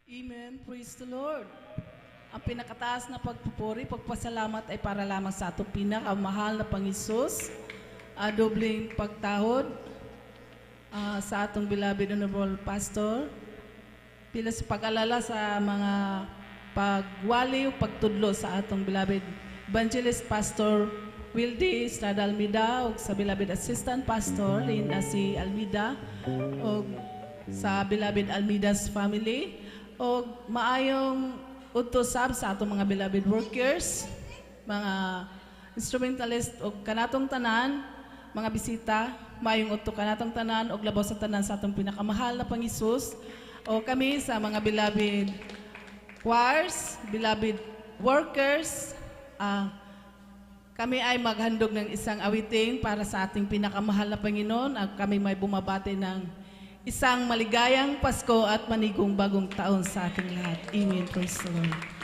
Amen. Praise the Lord. Ang pinakataas na pagpupuri, pagpasalamat ay para lamang sa atong pinakamahal na Panginoon. Dobling pagtahod sa atong beloved Honorable Pastor. Pila sa pag-alala sa mga pagwali o pagtudlo sa atong beloved Evangelist Pastor Wildy Estrada Almeida o sa beloved Assistant Pastor Lina C. Almeida o sa beloved Almeida's family o maayong utusab sa atong mga beloved workers, mga instrumentalist o kanatong tanan, mga bisita, maayong uto kanatong tanan o labaw sa tanan sa atong pinakamahal na Pang-Isus o kami sa mga beloved choirs, beloved workers, kami ay maghandog ng isang awiting para sa ating pinakamahal na Panginoon at kami may bumabati ng isang maligayang Pasko at manigong bagong taon sa ating lahat. Amen. Praise the Lord.